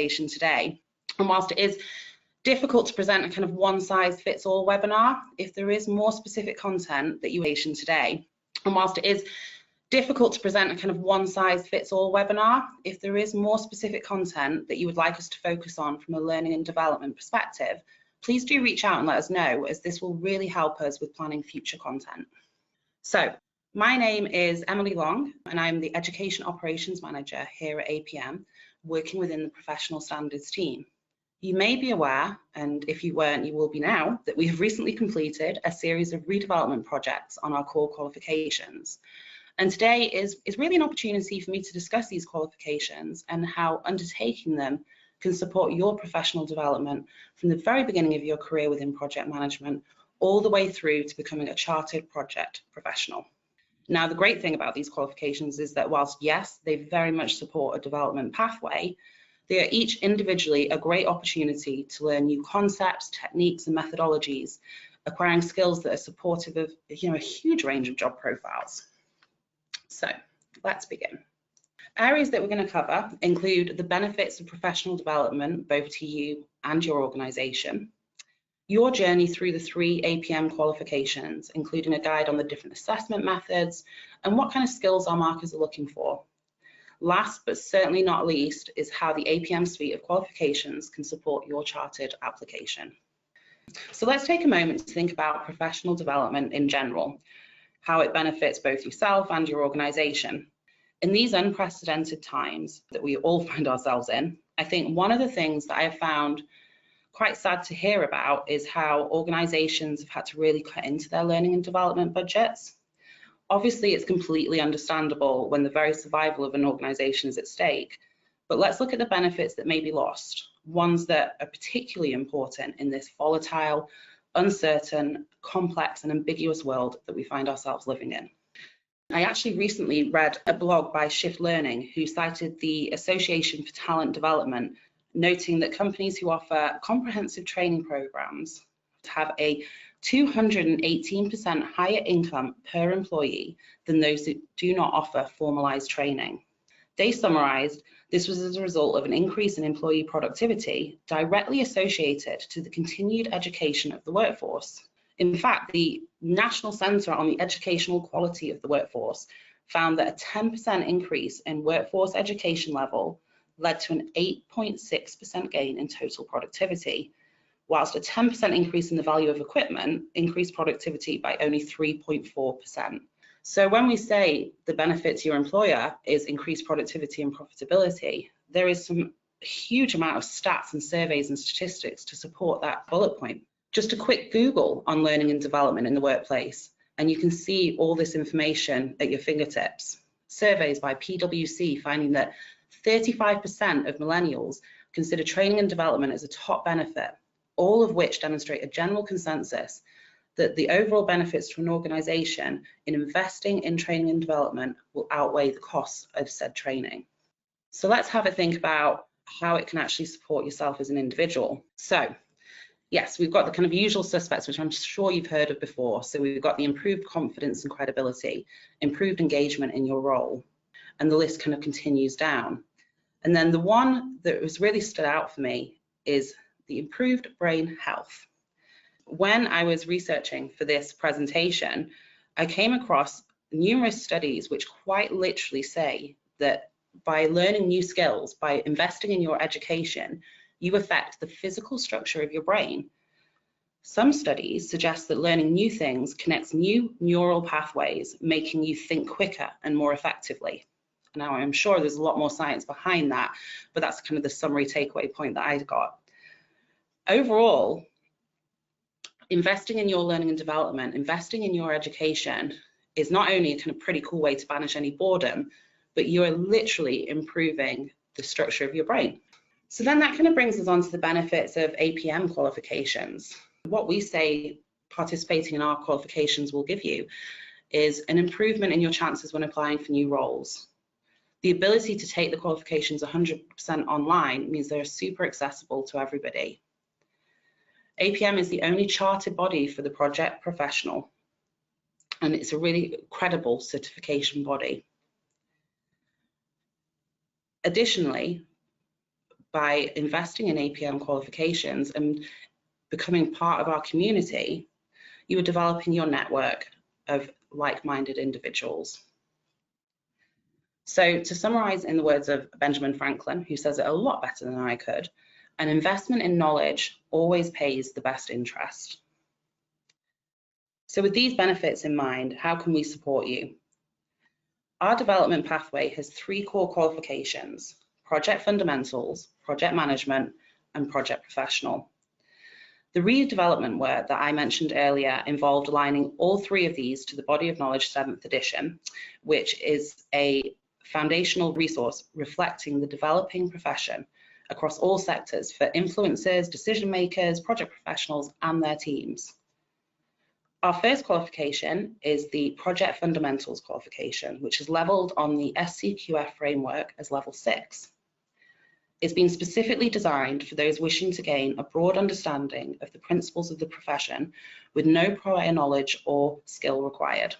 qualification today. And whilst it is difficult to present a kind of one-size-fits-all webinar, if there is more specific content that you today, and whilst it is difficult to present a kind of one-size-fits-all webinar, if there is more specific content that you would like us to focus on from a learning and development perspective, please do reach out and let us know, as this will really help us with planning future content. So, my name is Emily Long, and I'm the Education Operations Manager here at APM, working within the Professional Standards team. You may be aware, and if you weren't, you will be now, that we have recently completed a series of redevelopment projects on our core qualifications. And today is really an opportunity for me to discuss these qualifications and how undertaking them can support your professional development from the very beginning of your career within project management all the way through to becoming a chartered project professional. Now, the great thing about these qualifications is that whilst, yes, they very much support a development pathway, they are each individually a great opportunity to learn new concepts, techniques, and methodologies, acquiring skills that are supportive of a huge range of job profiles. So let's begin. Areas that we're going to cover include the benefits of professional development, both to you and your organisation, your journey through the 3 APM qualifications, including a guide on the different assessment methods and what kind of skills our markers are looking for. Last but certainly not least is how the APM suite of qualifications can support your chartered application. So let's take a moment to think about professional development in general, how it benefits both yourself and your organisation. In these unprecedented times that we all find ourselves in, I think one of the things that I have found quite sad to hear about is how organisations have had to really cut into their learning and development budgets. Obviously, it's completely understandable when the very survival of an organisation is at stake, but let's look at the benefits that may be lost, ones that are particularly important in this volatile, uncertain, complex and ambiguous world that we find ourselves living in. I actually recently read a blog by Shift Learning who cited the Association for Talent Development, noting that companies who offer comprehensive training programs have a 218% higher income per employee than those that do not offer formalised training. They summarised this was as a result of an increase in employee productivity directly associated to the continued education of the workforce. In fact, the National Centre on the Educational Quality of the Workforce found that a 10% increase in workforce education level led to an 8.6% gain in total productivity, whilst a 10% increase in the value of equipment increased productivity by only 3.4%. So when we say the benefit to your employer is increased productivity and profitability, there is some huge amount of stats and surveys and statistics to support that bullet point. Just a quick Google on learning and development in the workplace, and you can see all this information at your fingertips. Surveys by PwC finding that 35% of millennials consider training and development as a top benefit, all of which demonstrate a general consensus that the overall benefits to an organisation in investing in training and development will outweigh the costs of said training. So let's have a think about how it can actually support yourself as an individual. So yes, we've got the kind of usual suspects, which I'm sure you've heard of before. So we've got the improved confidence and credibility, improved engagement in your role, and the list kind of continues down. And then the one that was really stood out for me is the improved brain health. When I was researching for this presentation, I came across numerous studies which quite literally say that by learning new skills, by investing in your education, you affect the physical structure of your brain. Some studies suggest that learning new things connects new neural pathways, making you think quicker and more effectively. Now, I'm sure there's a lot more science behind that, but that's kind of the summary takeaway point that I got. Overall, investing in your learning and development, investing in your education is not only a kind of pretty cool way to banish any boredom, but you are literally improving the structure of your brain. So then that kind of brings us on to the benefits of APM qualifications. What we say participating in our qualifications will give you is an improvement in your chances when applying for new roles. The ability to take the qualifications 100% online means they're super accessible to everybody. APM is the only chartered body for the project professional, and it's a really credible certification body. Additionally, by investing in APM qualifications and becoming part of our community, you are developing your network of like-minded individuals. So to summarize in the words of Benjamin Franklin, who says it a lot better than I could, an investment in knowledge always pays the best interest. So with these benefits in mind, how can we support you? Our development pathway has 3 core qualifications: project fundamentals, project management, and project professional. The redevelopment work that I mentioned earlier involved aligning all 3 of these to the Body of Knowledge 7th edition, which is a foundational resource reflecting the developing profession across all sectors for influencers, decision makers, project professionals, and their teams. Our first qualification is the Project Fundamentals qualification, which is levelled on the SCQF framework as level 6. It's been specifically designed for those wishing to gain a broad understanding of the principles of the profession with no prior knowledge or skill required.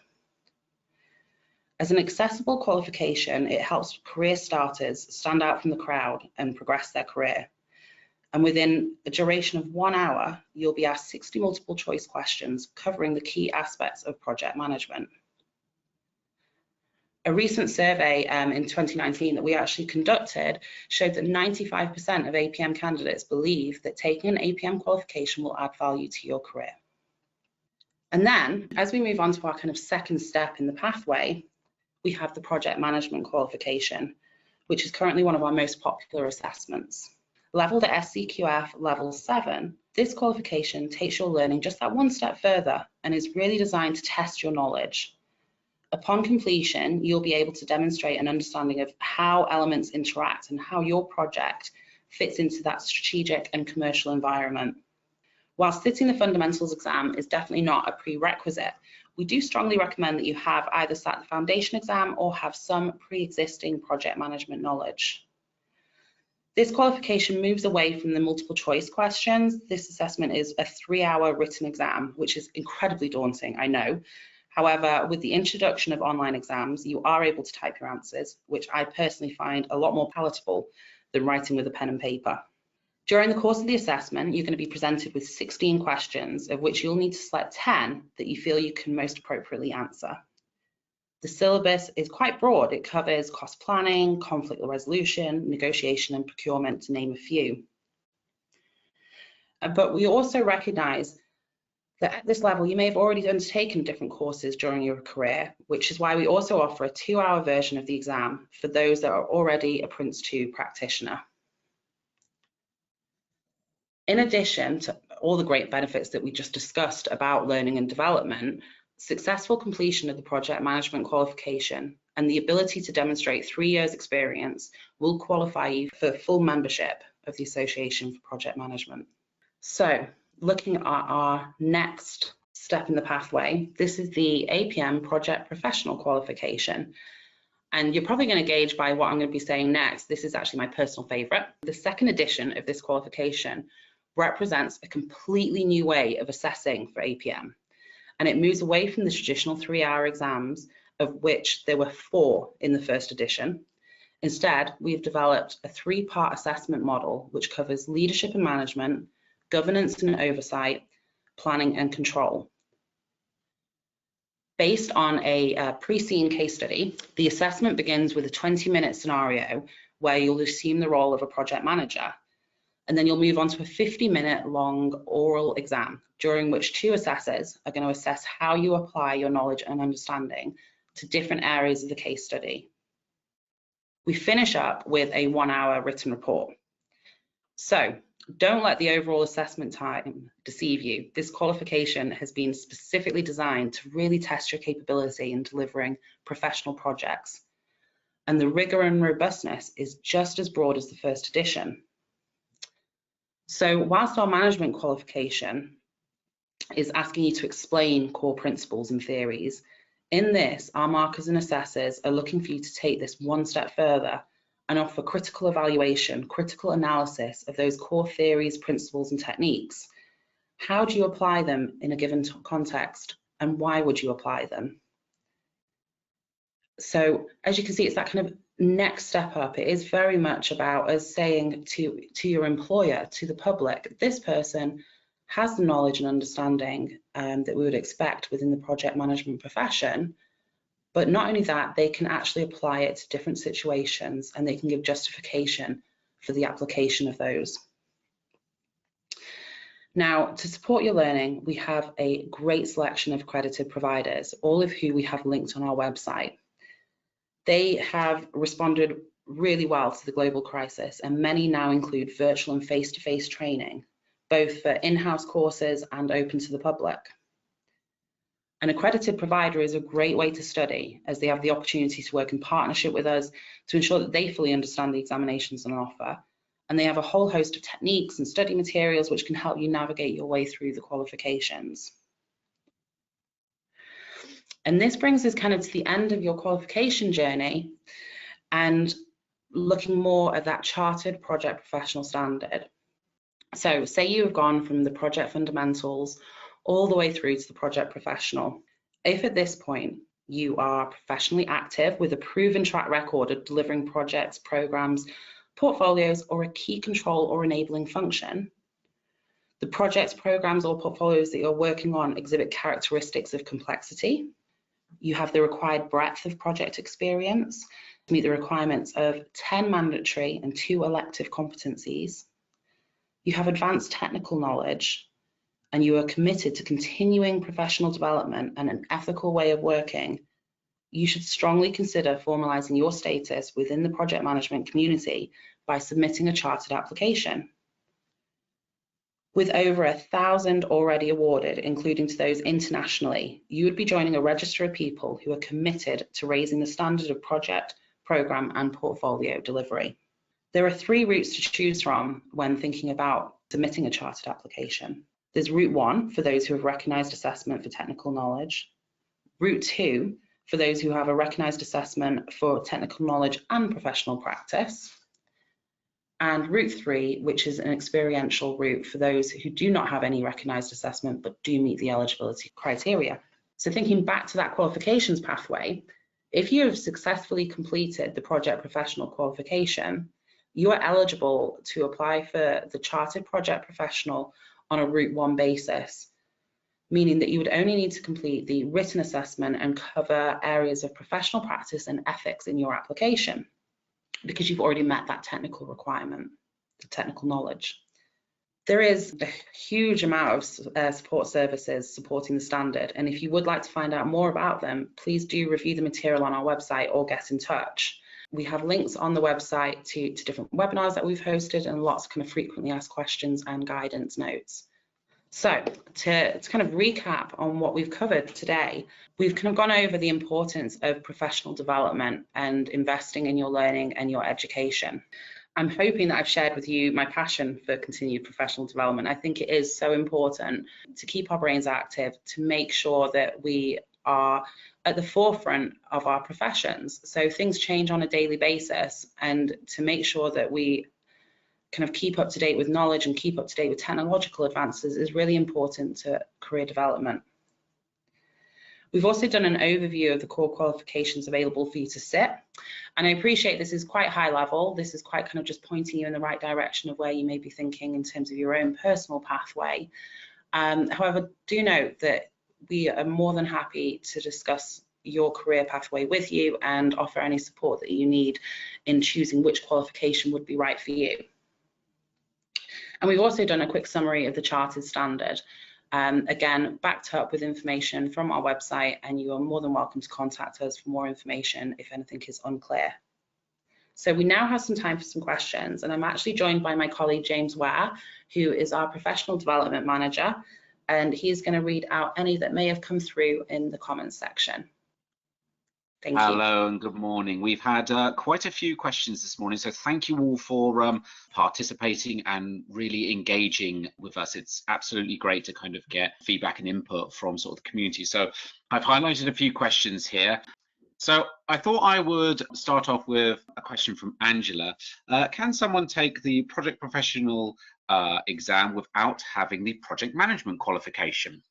As an accessible qualification, it helps career starters stand out from the crowd and progress their career. And within a duration of 1 hour, you'll be asked 60 multiple choice questions covering the key aspects of project management. A recent survey in 2019 that we actually conducted showed that 95% of APM candidates believe that taking an APM qualification will add value to your career. And then, as we move on to our kind of second step in the pathway, we have the project management qualification, which is currently one of our most popular assessments. Leveled at SCQF level 7, this qualification takes your learning just that one step further and is really designed to test your knowledge. Upon completion, you'll be able to demonstrate an understanding of how elements interact and how your project fits into that strategic and commercial environment. While sitting the fundamentals exam is definitely not a prerequisite, we do strongly recommend that you have either sat the foundation exam or have some pre-existing project management knowledge. This qualification moves away from the multiple choice questions. This assessment is a 3-hour written exam, which is incredibly daunting, I know. However, with the introduction of online exams, you are able to type your answers, which I personally find a lot more palatable than writing with a pen and paper. During the course of the assessment, you're going to be presented with 16 questions, of which you'll need to select 10 that you feel you can most appropriately answer. The syllabus is quite broad. It covers cost planning, conflict resolution, negotiation, and procurement, to name a few. But we also recognise that at this level, you may have already undertaken different courses during your career, which is why we also offer a 2-hour version of the exam for those that are already a Prince 2 practitioner. In addition to all the great benefits that we just discussed about learning and development, successful completion of the project management qualification and the ability to demonstrate 3 years experience will qualify you for full membership of the Association for Project Management. So, looking at our next step in the pathway, this is the APM Project Professional qualification. And you're probably going to gauge by what I'm going to be saying next, this is actually my personal favourite. The second edition of this qualification represents a completely new way of assessing for APM. And it moves away from the traditional 3-hour exams, of which there were 4 in the first edition. Instead, we've developed a 3-part assessment model, which covers leadership and management, governance and oversight, planning and control. Based on a pre-seen case study, the assessment begins with a 20-minute scenario where you'll assume the role of a project manager. And then you'll move on to a 50-minute long oral exam, during which 2 assessors are going to assess how you apply your knowledge and understanding to different areas of the case study. We finish up with a 1-hour written report. So don't let the overall assessment time deceive you. This qualification has been specifically designed to really test your capability in delivering professional projects. And the rigor and robustness is just as broad as the first edition. So whilst our management qualification is asking you to explain core principles and theories, in this, our markers and assessors are looking for you to take this one step further and offer critical evaluation, critical analysis of those core theories, principles, and techniques. How do you apply them in a given context, and why would you apply them? So as you can see, it's that kind of next step up, it is very much about us saying to your employer, to the public, this person has the knowledge and understanding that we would expect within the project management profession, but not only that, they can actually apply it to different situations and they can give justification for the application of those. Now, to support your learning, we have a great selection of accredited providers, all of who we have linked on our website. They have responded really well to the global crisis, and many now include virtual and face-to-face training, both for in-house courses and open to the public. An accredited provider is a great way to study, as they have the opportunity to work in partnership with us to ensure that they fully understand the examinations on offer. And they have a whole host of techniques and study materials which can help you navigate your way through the qualifications. And this brings us kind of to the end of your qualification journey and looking more at that chartered project professional standard. So say you have gone from the project fundamentals all the way through to the project professional. If at this point you are professionally active with a proven track record of delivering projects, programs, portfolios, or a key control or enabling function, the projects, programs, or portfolios that you're working on exhibit characteristics of complexity. You have the required breadth of project experience to meet the requirements of 10 mandatory and 2 elective competencies. You have advanced technical knowledge, and you are committed to continuing professional development and an ethical way of working. You should strongly consider formalizing your status within the project management community by submitting a chartered application. With over 1,000 already awarded, including to those internationally, you would be joining a register of people who are committed to raising the standard of project, program, and portfolio delivery. There are 3 routes to choose from when thinking about submitting a chartered application. There's route 1 for those who have recognised assessment for technical knowledge, route 2 for those who have a recognised assessment for technical knowledge and professional practice, and route 3, which is an experiential route for those who do not have any recognised assessment but do meet the eligibility criteria. So thinking back to that qualifications pathway, if you have successfully completed the project professional qualification, you are eligible to apply for the chartered project professional on a route 1 basis, meaning that you would only need to complete the written assessment and cover areas of professional practice and ethics in your application, because you've already met that technical requirement, the technical knowledge. There is a huge amount of support services supporting the standard, and if you would like to find out more about them, please do review the material on our website or get in touch. We have links on the website to different webinars that we've hosted and lots of kind of frequently asked questions and guidance notes. So to kind of recap on what we've covered today, we've kind of gone over the importance of professional development and investing in your learning and your education. I'm hoping that I've shared with you my passion for continued professional development. I think it is so important to keep our brains active, to make sure that we are at the forefront of our professions. So things change on a daily basis, and to make sure that we kind of keep up to date with knowledge and keep up to date with technological advances is really important to career development. We've also done an overview of the core qualifications available for you to sit, and I appreciate this is quite high level. This is quite kind of just pointing you in the right direction of where you may be thinking in terms of your own personal pathway. However, do note that we are more than happy to discuss your career pathway with you and offer any support that you need in choosing which qualification would be right for you. And we've also done a quick summary of the chartered standard, again, backed up with information from our website, and you are more than welcome to contact us for more information if anything is unclear. So we now have some time for some questions, and I'm actually joined by my colleague James Ware, who is our professional development manager, and he's going to read out any that may have come through in the comments section. Thank you. Hello and good morning. We've had quite a few questions this morning, so thank you all for participating and really engaging with us. It's absolutely great to kind of get feedback and input from sort of the community. So I've highlighted a few questions here. So I thought I would start off with a question from Angela. Can someone take the project professional exam without having the project management qualification?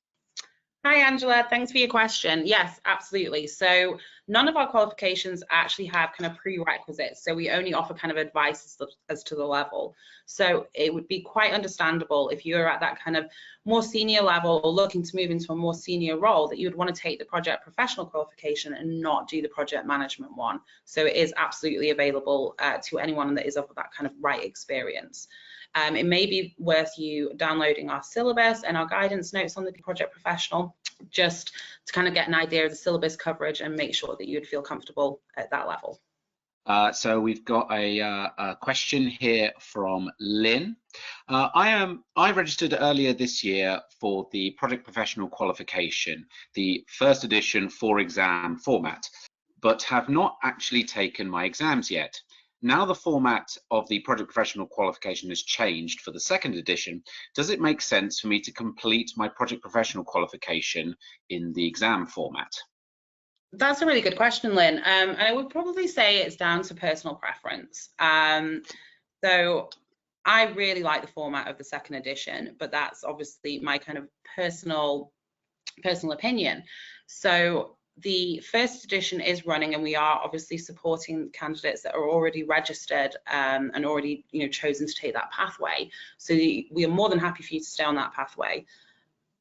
Hi, Angela. Thanks for your question. Yes, absolutely. So none of our qualifications actually have kind of prerequisites. So we only offer kind of advice as to the level. So it would be quite understandable if you're at that kind of more senior level or looking to move into a more senior role that you would want to take the project professional qualification and not do the project management one. So it is absolutely available to anyone that is of that kind of right experience. It may be worth you downloading our syllabus and our guidance notes on the project professional, just to kind of get an idea of the syllabus coverage and make sure that you'd feel comfortable at that level. So we've got a question here from Lynn. I registered earlier this year for the project professional qualification, the first edition 4-exam format, but have not actually taken my exams yet. Now the format of the project professional qualification has changed for the second edition. Does it make sense for me to complete my project professional qualification in the exam format? That's a really good question, Lynn. And I would probably say it's down to personal preference. So I really like the format of the second edition, but that's obviously my kind of personal opinion. So the first edition is running, and we are obviously supporting candidates that are already registered and already, chosen to take that pathway. So we are more than happy for you to stay on that pathway.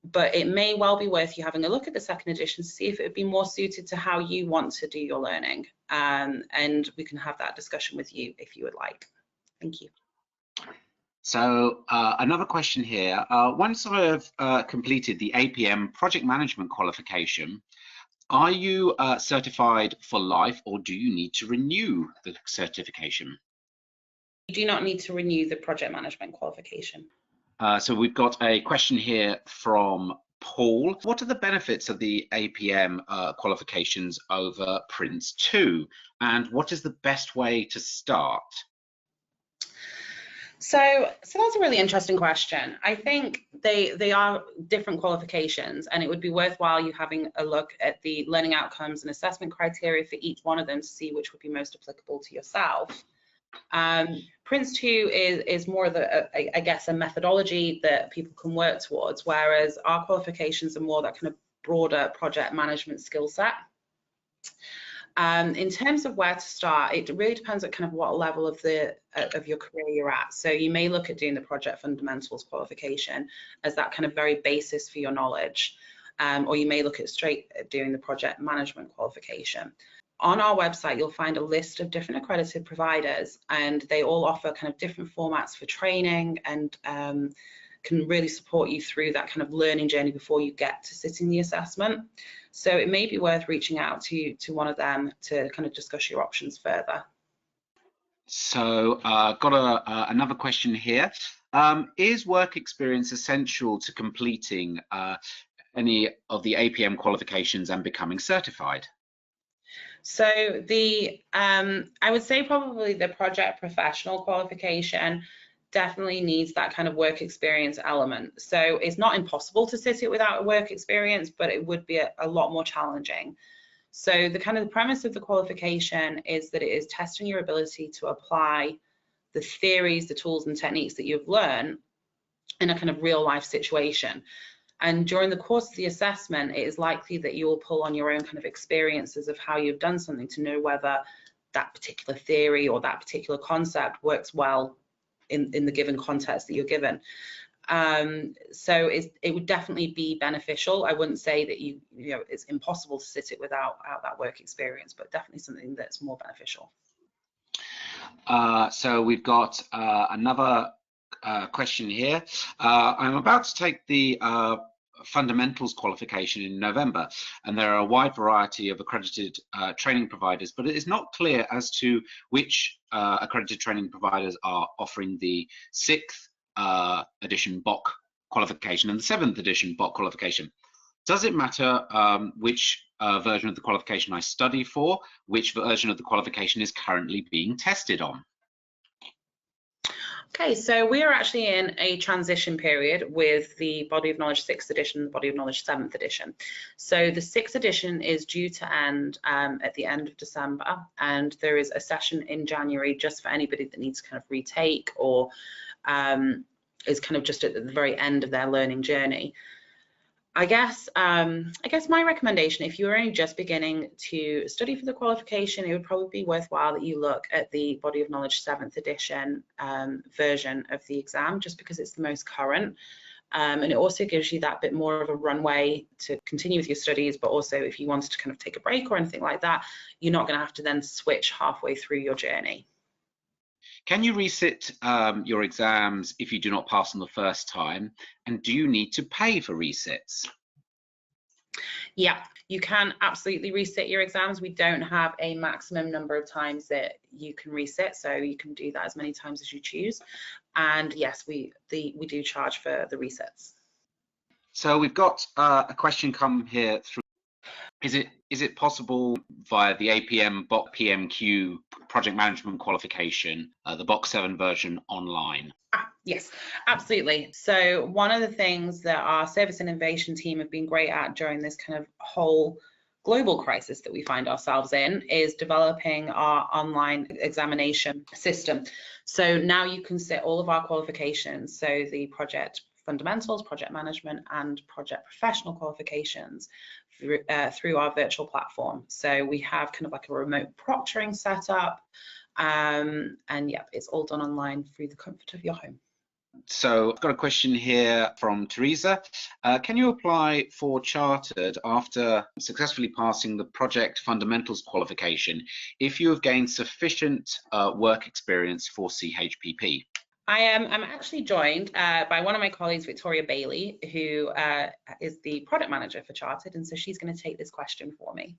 But it may well be worth you having a look at the second edition to see if it would be more suited to how you want to do your learning. And we can have that discussion with you if you would like. Thank you. So another question here. Once I have completed the APM project management qualification, are you certified for life, or do you need to renew the certification? You do not need to renew the project management qualification. So we've got a question here from Paul. What are the benefits of the APM qualifications over Prince 2? And what is the best way to start? So that's a really interesting question. I think they are different qualifications, and it would be worthwhile you having a look at the learning outcomes and assessment criteria for each one of them to see which would be most applicable to yourself. Prince 2 is more of I guess, a methodology that people can work towards, whereas our qualifications are more that kind of broader project management skill set. In terms of where to start, it really depends on kind of what level of your career you're at. So you may look at doing the project fundamentals qualification as that kind of very basis for your knowledge, or you may look at straight at doing the project management qualification. On our website, you'll find a list of different accredited providers, and they all offer kind of different formats for training and can really support you through that kind of learning journey before you get to sitting the assessment. So it may be worth reaching out to one of them to kind of discuss your options further. So got another question here. Is work experience essential to completing any of the APM qualifications and becoming certified? So I would say probably the project professional qualification definitely needs that kind of work experience element. So it's not impossible to sit it without a work experience, but it would be a lot more challenging. So the kind of the premise of the qualification is that it is testing your ability to apply the theories, the tools and techniques that you've learned in a kind of real life situation. And during the course of the assessment, it is likely that you will pull on your own kind of experiences of how you've done something to know whether that particular theory or that particular concept works well in the given context that you're given. So it would definitely be beneficial. I wouldn't say that it's impossible to sit it without that work experience, but definitely something that's more beneficial. So we've got another question here. I'm about to take the fundamentals qualification in November, and there are a wide variety of accredited training providers, but it is not clear as to which accredited training providers are offering the 6th edition BOC qualification and the 7th edition BOC qualification. Does it matter which version of the qualification I study for, which version of the qualification is currently being tested on? Okay, so we are actually in a transition period with the Body of Knowledge 6th edition and the Body of Knowledge 7th edition. So the 6th edition is due to end at the end of December, and there is a session in January just for anybody that needs to kind of retake or is kind of just at the very end of their learning journey. I guess my recommendation, if you're only just beginning to study for the qualification, it would probably be worthwhile that you look at the Body of Knowledge 7th edition version of the exam, just because it's the most current. And it also gives you that bit more of a runway to continue with your studies, but also if you wanted to kind of take a break or anything like that, you're not going to have to then switch halfway through your journey. Can you resit your exams if you do not pass on the first time? And do you need to pay for resits? Yeah, you can absolutely resit your exams. We don't have a maximum number of times that you can resit, so you can do that as many times as you choose. And yes, we do charge for the resets. So we've got a question come here through. Is it possible via the APM PMQ project management qualification, the Box 7 version online? Yes, absolutely. So one of the things that our service and innovation team have been great at during this kind of whole global crisis that we find ourselves in is developing our online examination system. So now you can sit all of our qualifications, so the project fundamentals, project management, and project professional qualifications through our virtual platform. So we have kind of like a remote proctoring setup, and yeah, it's all done online through the comfort of your home. So I've got a question here from Teresa. Can you apply for Chartered after successfully passing the project fundamentals qualification if you have gained sufficient work experience for CHPP? I'm actually joined by one of my colleagues, Victoria Bailey, who is the product manager for Chartered, and so she's going to take this question for me.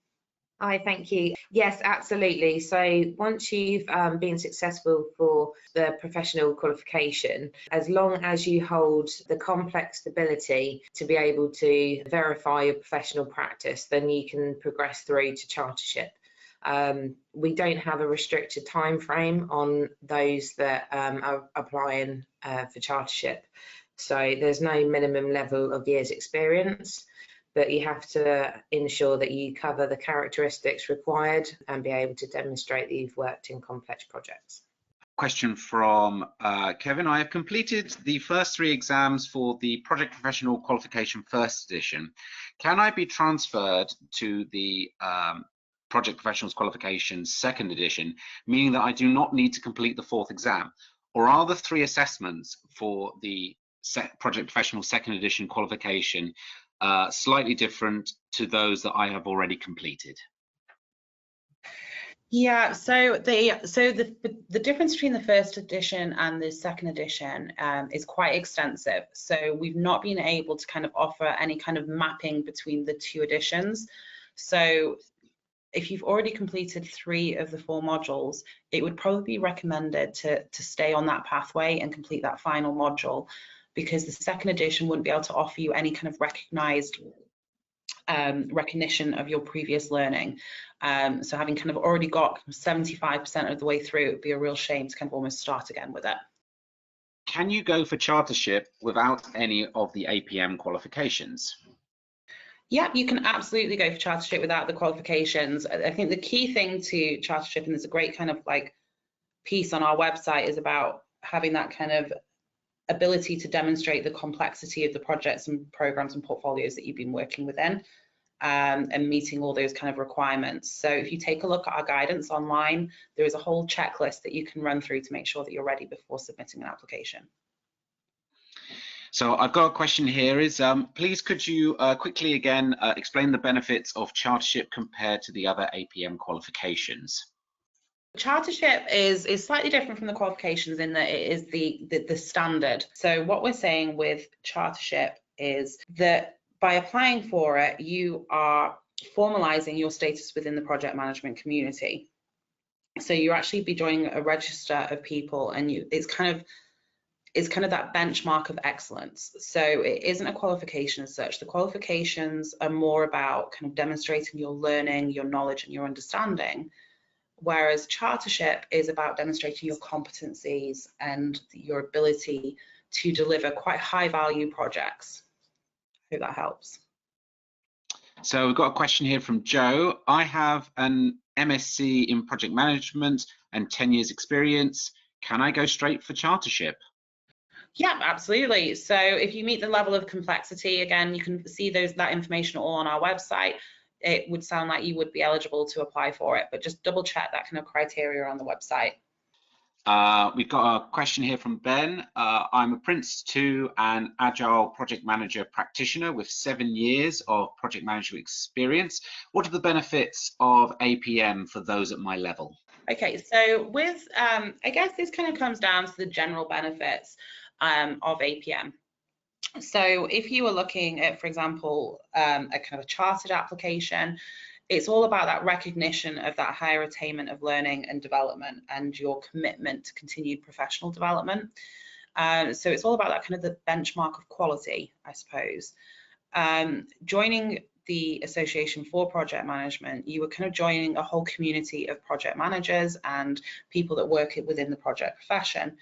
Hi, thank you. Yes, absolutely. So once you've been successful for the professional qualification, as long as you hold the complex stability to be able to verify your professional practice, then you can progress through to chartership. We don't have a restricted time frame on those that are applying for chartership. So there's no minimum level of years experience, but you have to ensure that you cover the characteristics required and be able to demonstrate that you've worked in complex projects. Question from Kevin. I have completed the first 3 exams for the Project Professional Qualification First Edition. Can I be transferred to the Project Professionals Qualifications Second Edition, meaning that I do not need to complete the 4th exam? Or are the 3 assessments for the Project Professional Second Edition qualification slightly different to those that I have already completed? Yeah, so the difference between the first edition and the second edition is quite extensive. So we've not been able to kind of offer any kind of mapping between the 2 editions. So if you've already completed 3 of the 4 modules, it would probably be recommended to stay on that pathway and complete that final module, because the second edition wouldn't be able to offer you any kind of recognized recognition of your previous learning. So having kind of already got 75% of the way through, it would be a real shame to kind of almost start again with it. Can you go for chartership without any of the APM qualifications? Yeah, you can absolutely go for chartership without the qualifications. I think the key thing to chartership, and there's a great kind of like piece on our website, is about having that kind of ability to demonstrate the complexity of the projects and programs and portfolios that you've been working within, and meeting all those kind of requirements. So if you take a look at our guidance online, there is a whole checklist that you can run through to make sure that you're ready before submitting an application. So I've got a question here is, please could you quickly again explain the benefits of chartership compared to the other APM qualifications? Chartership is slightly different from the qualifications in that it is the standard. So what we're saying with chartership is that by applying for it, you are formalizing your status within the project management community. So you actually be joining a register of people, and it's kind of that benchmark of excellence. So it isn't a qualification as such. The qualifications are more about kind of demonstrating your learning, your knowledge, and your understanding, whereas chartership is about demonstrating your competencies and your ability to deliver quite high value projects. I hope that helps. So we've got a question here from Joe. I have an MSc in project management and 10 years experience. Can I go straight for chartership? Yeah, absolutely. So if you meet the level of complexity, again, you can see that information all on our website. It would sound like you would be eligible to apply for it, but just double check that kind of criteria on the website. We've got a question here from Ben. I'm a Prince 2 and Agile Project Manager practitioner with 7 years of project management experience. What are the benefits of APM for those at my level? Okay, so with, I guess this kind of comes down to the general benefits of APM. So if you were looking at, for example, a kind of a chartered application, it's all about that recognition of that higher attainment of learning and development and your commitment to continued professional development. So it's all about that kind of the benchmark of quality, I suppose. Joining the Association for Project Management, you were kind of joining a whole community of project managers and people that work within the project profession.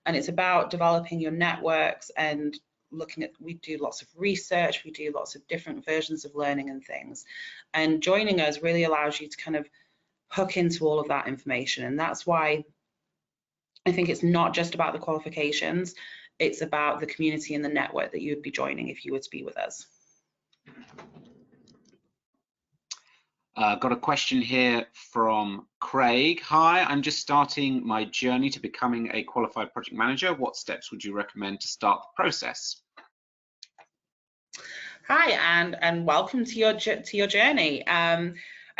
And it's about developing your networks and looking at, we do lots of research, we do lots of different versions of learning and things. And joining us really allows you to kind of hook into all of that information. And that's why I think it's not just about the qualifications, it's about the community and the network that you would be joining if you were to be with us. Got a question here from Craig. Hi, I'm just starting my journey to becoming a qualified project manager. What steps would you recommend to start the process? Hi, and welcome to your journey. I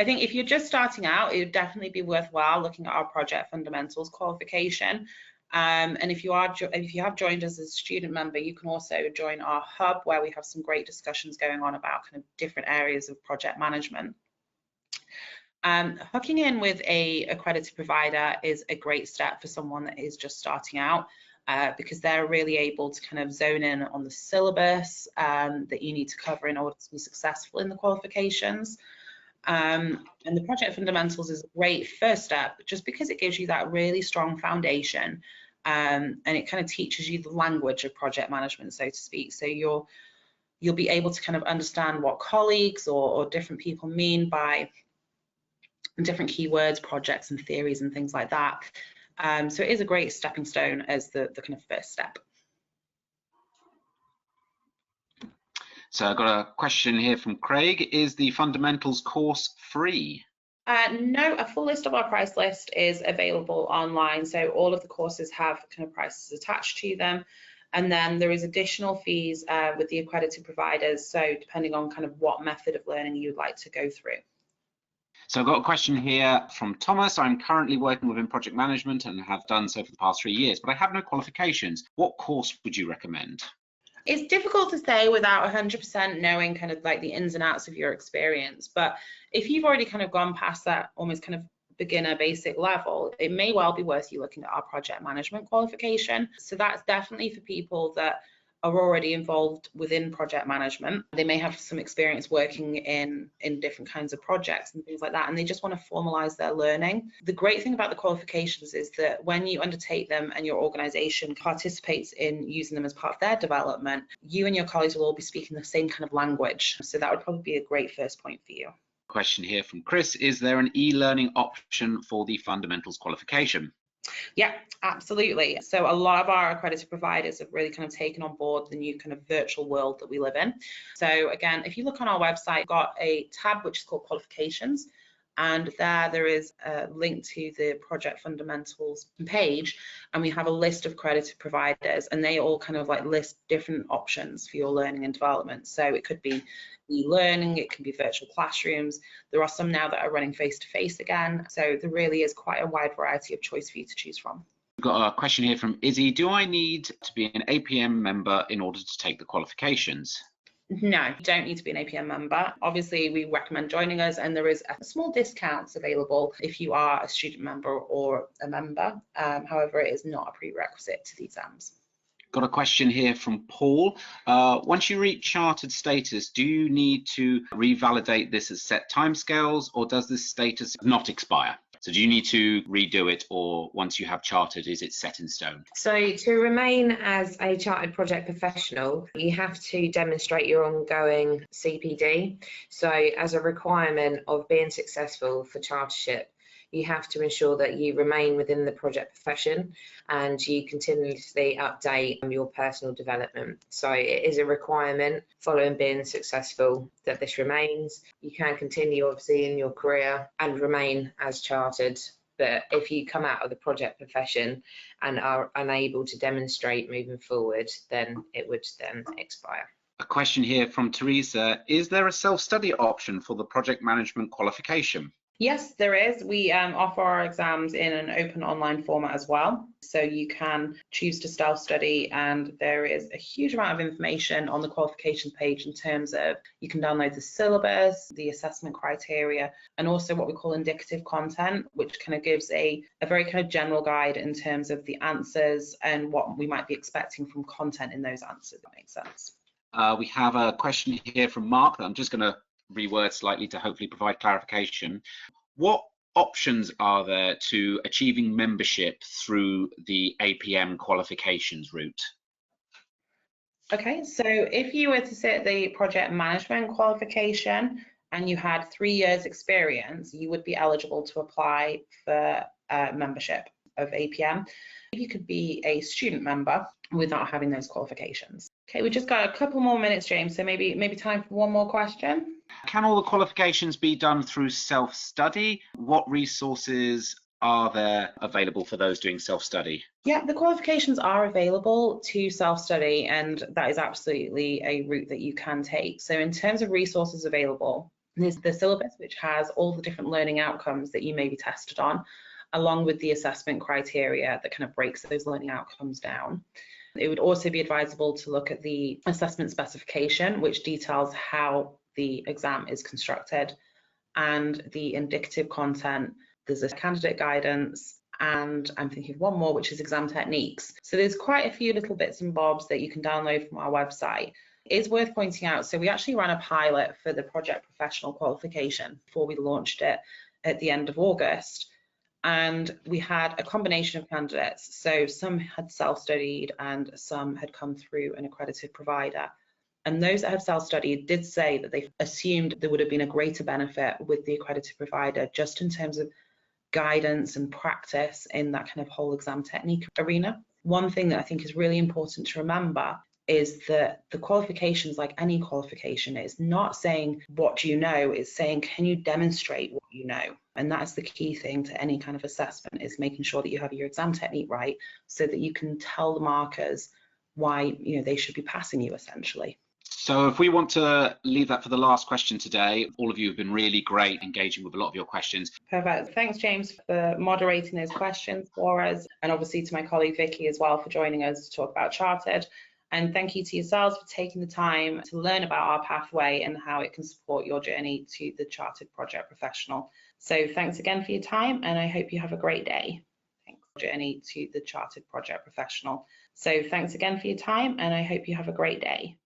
think if you're just starting out, it would definitely be worthwhile looking at our project fundamentals qualification. And if you have joined us as a student member, you can also join our hub where we have some great discussions going on about kind of different areas of project management. Hooking in with a accredited provider is a great step for someone that is just starting out because they're really able to kind of zone in on the syllabus that you need to cover in order to be successful in the qualifications. And the project fundamentals is a great first step just because it gives you that really strong foundation and it kind of teaches you the language of project management, so to speak. So you'll be able to kind of understand what colleagues or different people mean by different keywords, projects and theories and things like that. So it is a great stepping stone as the kind of first step. So I've got a question here from Craig. Is the fundamentals course free? No, a full list of our price list is available online. So all of the courses have kind of prices attached to them. And then there is additional fees with the accredited providers. So depending on kind of what method of learning you'd like to go through. So I've got a question here from Thomas. I'm currently working within project management and have done so for the past 3 years, but I have no qualifications. What course would you recommend? It's difficult to say without 100% knowing kind of like the ins and outs of your experience. But if you've already kind of gone past that almost kind of beginner basic level, it may well be worth you looking at our project management qualification. So that's definitely for people that are already involved within project management. They may have some experience working in different kinds of projects and things like that, and they just want to formalize their learning. The great thing about the qualifications is that when you undertake them and your organization participates in using them as part of their development, you and your colleagues will all be speaking the same kind of language. So that would probably be a great first point for you. Question here from Chris. Is there an e-learning option for the fundamentals qualification? Yeah, absolutely. So a lot of our accredited providers have really kind of taken on board the new kind of virtual world that we live in. So again, if you look on our website, we've got a tab which is called qualifications, and there is a link to the project fundamentals page, and we have a list of accredited providers, and they all kind of like list different options for your learning and development. So it could be e-learning, it can be virtual classrooms. There are some now that are running face-to-face again. So there really is quite a wide variety of choice for you to choose from. We've got a question here from Izzy. Do I need to be an APM member in order to take the qualifications? No, you don't need to be an APM member. Obviously, we recommend joining us, and there is a small discounts available if you are a student member or a member. However, it is not a prerequisite to the exams. Got a question here from Paul. Once you reach chartered status, do you need to revalidate this at set timescales, or does this status not expire? So do you need to redo it, or once you have chartered, is it set in stone? So to remain as a chartered project professional, you have to demonstrate your ongoing CPD. So as a requirement of being successful for chartership, you have to ensure that you remain within the project profession and you continuously update your personal development. So it is a requirement following being successful that this remains. You can continue obviously in your career and remain as chartered, but if you come out of the project profession and are unable to demonstrate moving forward, then it would then expire. A question here from Teresa: is there a self-study option for the project management qualification? Yes, there is. We offer our exams in an open online format as well. So you can choose to self-study, and there is a huge amount of information on the qualifications page in terms of you can download the syllabus, the assessment criteria, and also what we call indicative content, which kind of gives a very kind of general guide in terms of the answers and what we might be expecting from content in those answers, if that makes sense. We have a question here from Mark that I'm just going to reword slightly to hopefully provide clarification. What options are there to achieving membership through the APM qualifications route? Okay, so if you were to sit the project management qualification and you had 3 years experience, you would be eligible to apply for membership of APM. You could be a student member without having those qualifications. Okay, we just got a couple more minutes, James, so maybe time for one more question. Can all the qualifications be done through self-study? What resources are there available for those doing self-study? Yeah, the qualifications are available to self-study, and that is absolutely a route that you can take. So in terms of resources available, there's the syllabus, which has all the different learning outcomes that you may be tested on, along with the assessment criteria that kind of breaks those learning outcomes down. It would also be advisable to look at the assessment specification, which details how the exam is constructed, and the indicative content. There's a candidate guidance, and I'm thinking of one more, which is exam techniques. So there's quite a few little bits and bobs that you can download from our website. It's worth pointing out, so we actually ran a pilot for the project professional qualification before we launched it at the end of August. And we had a combination of candidates. So some had self-studied and some had come through an accredited provider. And those that have self-studied did say that they assumed there would have been a greater benefit with the accredited provider, just in terms of guidance and practice in that kind of whole exam technique arena. One thing that I think is really important to remember is that the qualifications, like any qualification, is not saying what do you know, it's saying can you demonstrate what you know. And that's the key thing to any kind of assessment, is making sure that you have your exam technique right so that you can tell the markers why they should be passing you, essentially. So if we want to leave that for the last question today, all of you have been really great engaging with a lot of your questions. Perfect. Thanks, James, for moderating those questions for us, and obviously to my colleague Vicky as well for joining us to talk about Chartered. And thank you to yourselves for taking the time to learn about our pathway and how it can support your journey to the Chartered Project Professional. So thanks again for your time, and I hope you have a great day. Thanks. Journey to the Chartered Project Professional. So thanks again for your time, and I hope you have a great day.